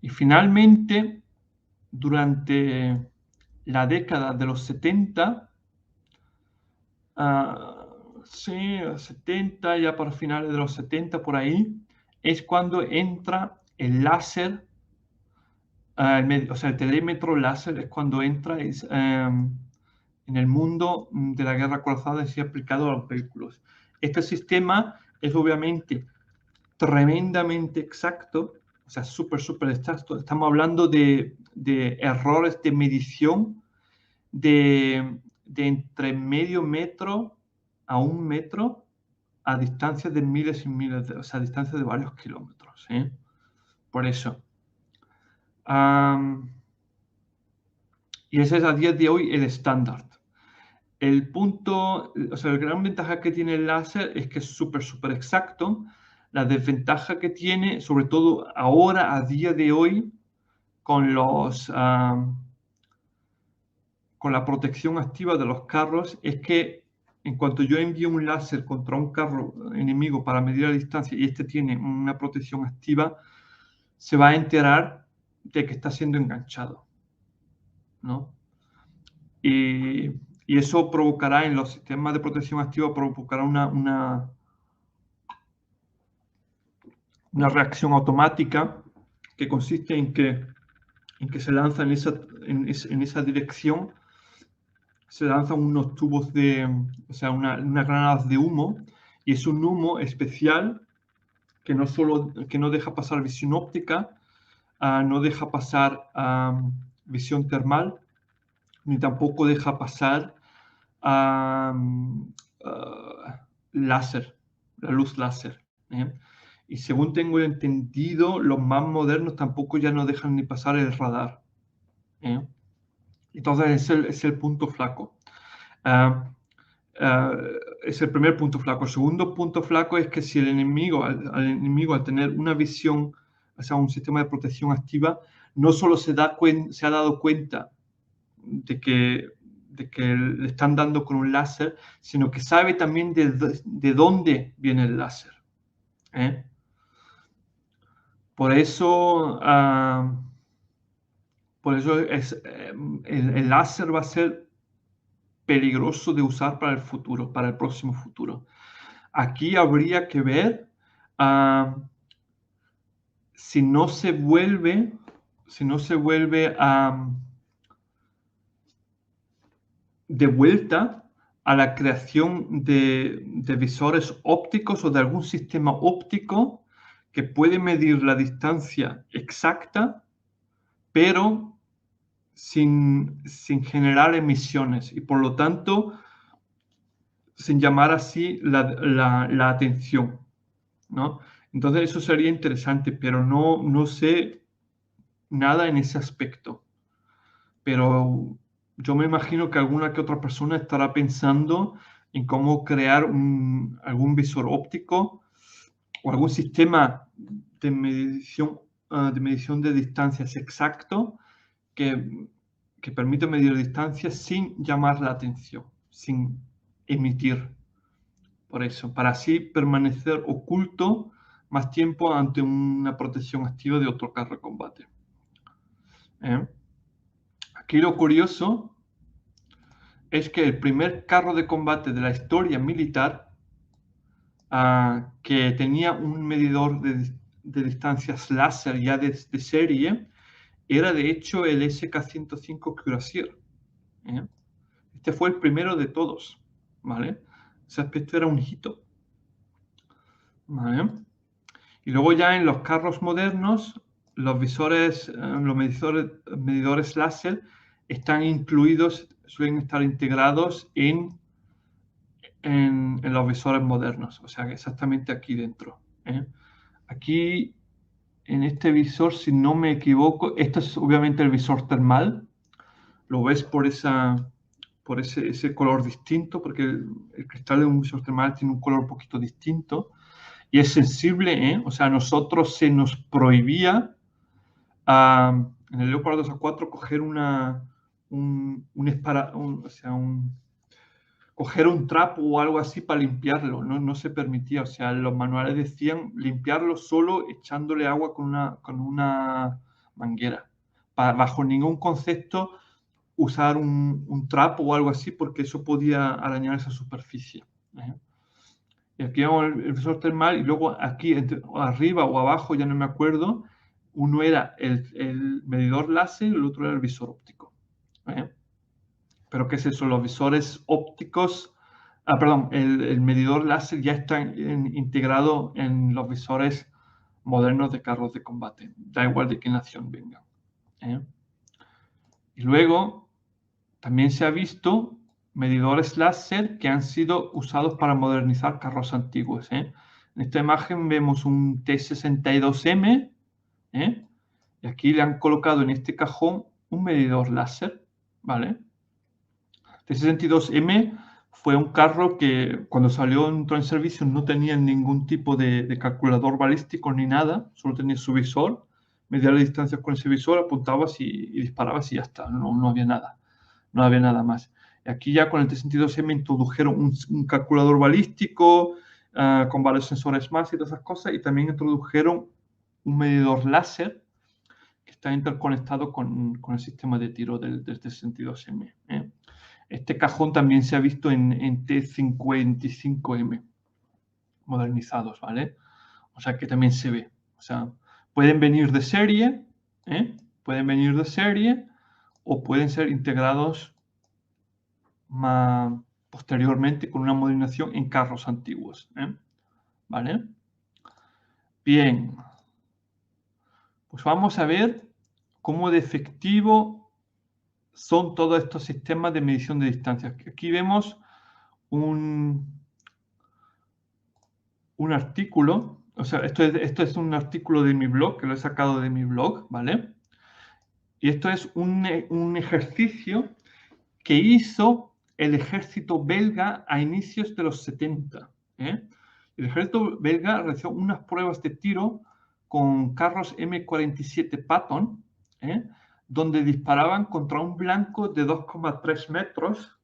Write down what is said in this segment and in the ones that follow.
Y finalmente, durante la década de los 70, sí, 70, ya para finales de los 70 por ahí, es cuando entra el láser, o sea, el telémetro láser es cuando entra en el mundo de la guerra cruzada y se ha aplicado a los vehículos. Este sistema es obviamente tremendamente exacto, o sea, súper exacto. Estamos hablando de errores de medición de entre medio metro a 1 metro a distancias de miles y miles, o sea, a distancias de varios kilómetros. Por eso. Y ese es a día de hoy el estándar. El punto, o sea, la gran ventaja que tiene el láser es que es súper exacto. La desventaja que tiene, sobre todo ahora, a día de hoy, con con la protección activa de los carros, es que en cuanto yo envío un láser contra un carro enemigo para medir la distancia y este tiene una protección activa, se va a enterar de que está siendo enganchado, ¿no? Y, y eso provocará en los sistemas de protección activa, provocará una reacción automática que consiste en que se lanza en esa dirección, se lanzan unos tubos o sea, unas granadas de humo, y es un humo especial que no deja pasar visión óptica, no deja pasar visión termal, ni tampoco deja pasar láser, la luz láser. Y según tengo entendido, los más modernos tampoco ya no dejan ni pasar el radar. Entonces es el punto flaco. Ah, ah, es el primer punto flaco. El segundo punto flaco es que si el enemigo, al enemigo, al tener una visión, o sea, un sistema de protección activa, no solo se ha dado cuenta de que le están dando con un láser, sino que sabe también de dónde viene el láser. Por eso, el láser va a ser peligroso de usar para el futuro, para el próximo futuro. Aquí habría que ver si no se vuelve de vuelta a la creación de visores ópticos o de algún sistema óptico que puede medir la distancia exacta, pero sin generar emisiones y por lo tanto sin llamar así la atención, ¿no? Entonces eso sería interesante, pero no sé nada en ese aspecto. Pero yo me imagino que alguna que otra persona estará pensando en cómo crear algún visor óptico o algún sistema de medición de distancias exacto que, que permite medir distancias sin llamar la atención, sin emitir. Por eso, para así permanecer oculto más tiempo ante una protección activa de otro carro de combate. Aquí lo curioso es que el primer carro de combate de la historia militar que tenía un medidor de distancias láser ya de serie era de hecho el SK-105 Cuirassier. Este fue el primero de todos, ¿vale? Ese aspecto era un hito, ¿vale? Y luego ya en los carros modernos, los medidores láser están incluidos, suelen estar integrados en los visores modernos, o sea, exactamente aquí dentro. Aquí, en este visor, si no me equivoco, este es obviamente el visor termal, lo ves por ese color distinto, porque el cristal de un visor termal tiene un color un poquito distinto, y es sensible, o sea, a nosotros se nos prohibía en el Leopard 2 A4 coger coger un trapo o algo así para limpiarlo, no se permitía, o sea, los manuales decían limpiarlo solo echándole agua con una manguera. Bajo ningún concepto usar un trapo o algo así, porque eso podía arañar esa superficie. Y aquí vemos el visor termal y luego aquí arriba o abajo, ya no me acuerdo, uno era el medidor láser y el otro era el visor óptico. Pero ¿qué es eso? Los visores ópticos, perdón, el medidor láser ya está integrado en los visores modernos de carros de combate. Da igual de qué nación vengan. Y luego también se ha visto medidores láser que han sido usados para modernizar carros antiguos. En esta imagen vemos un T62M, y aquí le han colocado en este cajón un medidor láser, ¿vale? T62M fue un carro que cuando entró en servicio no tenía ningún tipo de calculador balístico ni nada, solo tenía su visor, medía las distancias con ese visor, apuntabas y disparabas y ya está, no había nada. No había nada más. Aquí ya con el T62M introdujeron un calculador balístico con varios sensores más y todas esas cosas, y también introdujeron un medidor láser que está interconectado con el sistema de tiro del T62M. Este cajón también se ha visto en T55M modernizados, ¿vale? O sea que también se ve. O sea, pueden venir de serie, pueden venir de serie o pueden ser integrados más posteriormente con una modernización en carros antiguos. ¿Vale? Bien. Pues vamos a ver cómo de efectivo son todos estos sistemas de medición de distancias. Aquí vemos un artículo, o sea, esto es un artículo de mi blog, que lo he sacado de mi blog, ¿vale? Y esto es un ejercicio que hizo el ejército belga a inicios de los 70. El ejército belga realizó unas pruebas de tiro con carros M47 Patton, donde disparaban contra un blanco de 2,3 metros,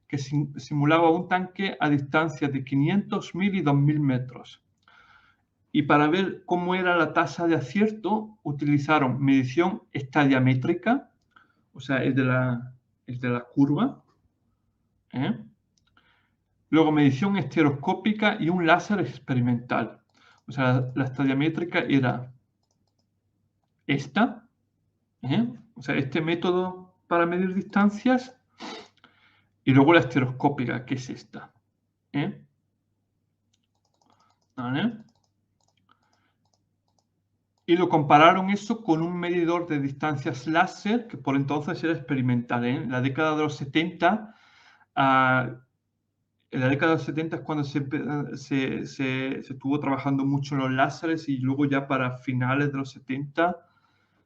que simulaba un tanque a distancias de 500, 1000 y 2000 metros. Y para ver cómo era la tasa de acierto, utilizaron medición estadiométrica, o sea, el de la curva. Luego medición estereoscópica y un láser experimental. O sea, la estadiométrica era esta. O sea, este método para medir distancias. Y luego la estereoscópica, que es esta. ¿Vale? Y lo compararon eso con un medidor de distancias láser, que por entonces era experimental. En la década de los 70, en la década de los 70 es cuando se estuvo trabajando mucho en los láseres, y luego ya para finales de los 70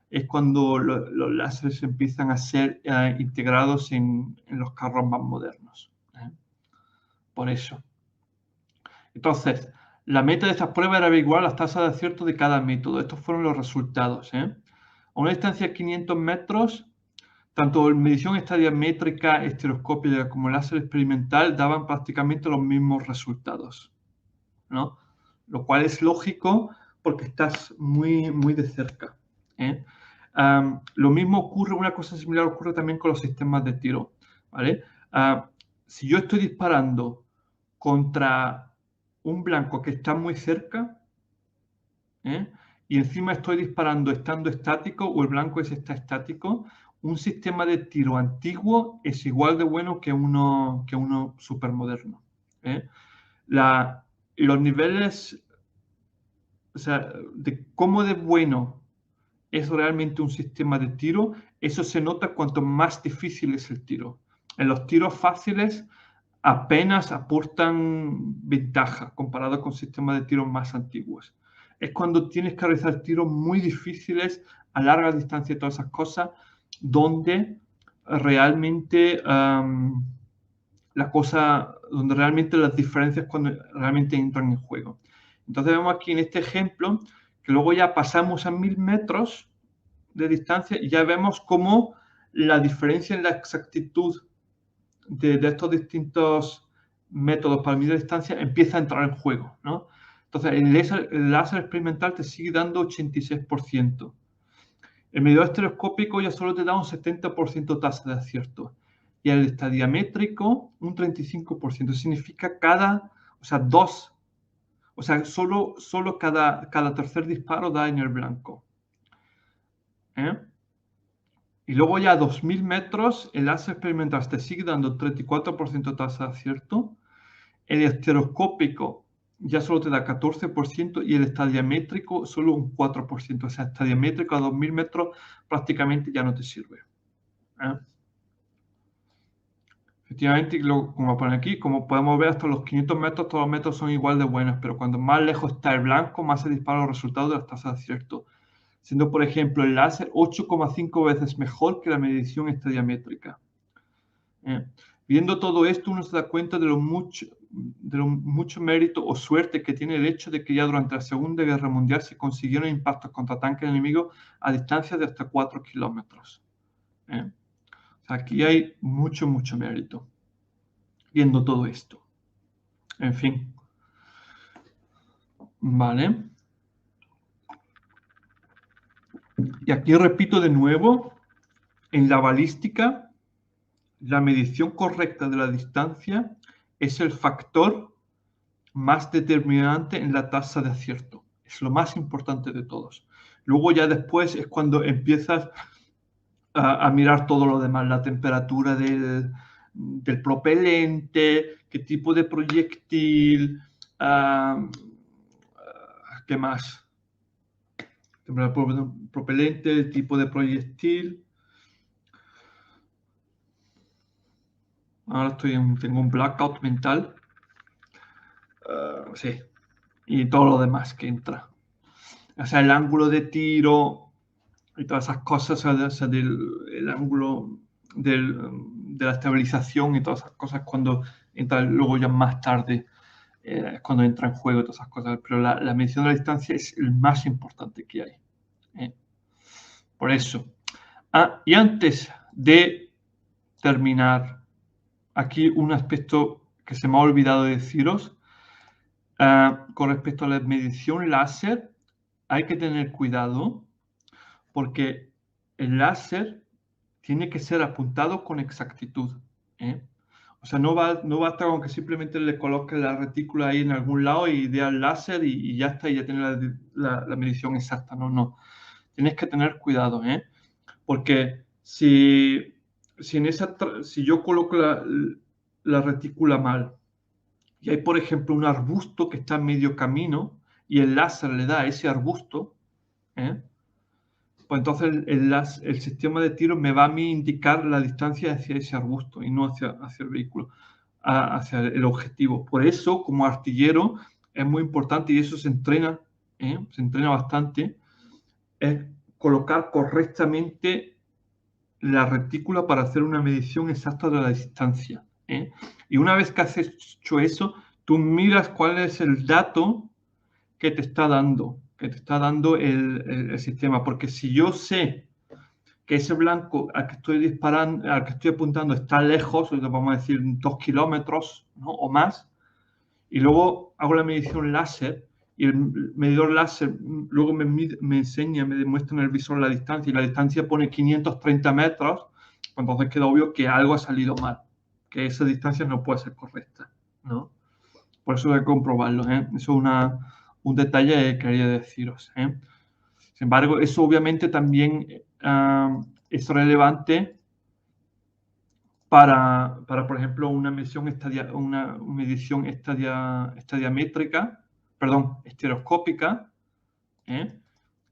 es cuando los láseres empiezan a ser integrados en los carros más modernos. Por eso. Entonces, la meta de estas pruebas era averiguar las tasas de acierto de cada método. Estos fueron los resultados. A una distancia de 500 metros, tanto medición estadiométrica, estereoscópica como láser experimental daban prácticamente los mismos resultados, ¿no? Lo cual es lógico porque estás muy, muy de cerca. Lo mismo ocurre, una cosa similar ocurre también con los sistemas de tiro, ¿vale? Si yo estoy disparando contra un blanco que está muy cerca, y encima estoy disparando estando estático, o el blanco está estático, un sistema de tiro antiguo es igual de bueno que uno súper moderno. Los niveles, o sea, de cómo de bueno es realmente un sistema de tiro, eso se nota cuanto más difícil es el tiro. En los tiros fáciles apenas aportan ventaja comparado con sistemas de tiro más antiguos. Es cuando tienes que realizar tiros muy difíciles a larga distancia y todas esas cosas, donde realmente donde realmente las diferencias cuando realmente entran en juego. Entonces vemos aquí en este ejemplo que luego ya pasamos a 1000 metros de distancia y ya vemos cómo la diferencia en la exactitud de estos distintos métodos para medir distancia empieza a entrar en juego, ¿no? Entonces, el láser experimental te sigue dando 86%. El medidor estereoscópico ya solo te da un 70% tasa de acierto. Y el estadiométrico un 35%. Significa solo cada tercer disparo da en el blanco. Y luego ya a 2000 metros el láser experimental te sigue dando 34% tasa de acierto. El estereoscópico ya solo te da 14% y el estadiométrico solo un 4%. O sea, estadiométrico a 2000 metros prácticamente ya no te sirve. Efectivamente, como pone aquí, como podemos ver, hasta los 500 metros todos los métodos son igual de buenos, pero cuando más lejos está el blanco, más se disparan los resultados de las tasas de acierto, siendo, por ejemplo, el láser 8,5 veces mejor que la medición estadiométrica. Viendo todo esto, uno se da cuenta de lo mucho mérito o suerte que tiene el hecho de que ya durante la Segunda Guerra Mundial se consiguieron impactos contra tanques enemigos a distancias de hasta 4 kilómetros. Aquí hay mucho mérito viendo todo esto. En fin. Vale. Y aquí repito de nuevo, en la balística, la medición correcta de la distancia es el factor más determinante en la tasa de acierto. Es lo más importante de todos. Luego ya después es cuando empiezas a mirar todo lo demás, la temperatura del propelente, qué tipo de proyectil, ¿qué más? Propelente, el tipo de proyectil. Ahora tengo un blackout mental. Sí. Y todo lo demás que entra. O sea, el ángulo de tiro y todas esas cosas, o sea, el ángulo de la estabilización y todas esas cosas cuando entra luego ya más tarde, cuando entra en juego todas esas cosas. Pero la medición de la distancia es el más importante que hay. Por eso. Y antes de terminar, aquí un aspecto que se me ha olvidado de deciros. Con respecto a la medición láser, hay que tener cuidado porque el láser tiene que ser apuntado con exactitud. O sea, no basta con que simplemente le coloques la retícula ahí en algún lado y dé al láser y ya está, y ya tiene la medición exacta. No. Tienes que tener cuidado, porque si yo coloco la retícula mal y hay, por ejemplo, un arbusto que está en medio camino y el láser le da a ese arbusto, pues entonces el sistema de tiro me va a mí indicar la distancia hacia ese arbusto y no hacia el vehículo, hacia el objetivo. Por eso, como artillero, es muy importante y eso se entrena bastante, es colocar correctamente la retícula para hacer una medición exacta de la distancia. Y una vez que has hecho eso, tú miras cuál es el dato que te está dando el sistema. Porque si yo sé que ese blanco al que estoy disparando, al que estoy apuntando está lejos, vamos a decir 2 kilómetros, ¿no? O más, y luego hago la medición láser y el medidor láser luego me enseña, me demuestra en el visor la distancia y la distancia pone 530 metros, pues entonces queda obvio que algo ha salido mal, que esa distancia no puede ser correcta, ¿no? Por eso hay que comprobarlo, Eso es un detalle que quería deciros, Sin embargo, eso obviamente también es relevante para, por ejemplo, una medición estereoscópica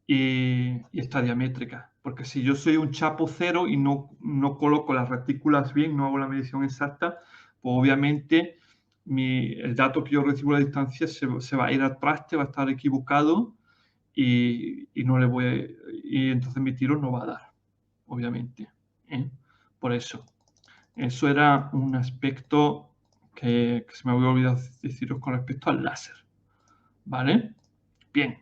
y estadiométrica. Porque si yo soy un chapo cero y no coloco las retículas bien, no hago la medición exacta, pues obviamente el dato que yo recibo a la distancia se va a ir al traste, va a estar equivocado y entonces mi tiro no va a dar, obviamente. Por eso. Eso era un aspecto que se me había olvidado deciros con respecto al láser. ¿Vale? Bien.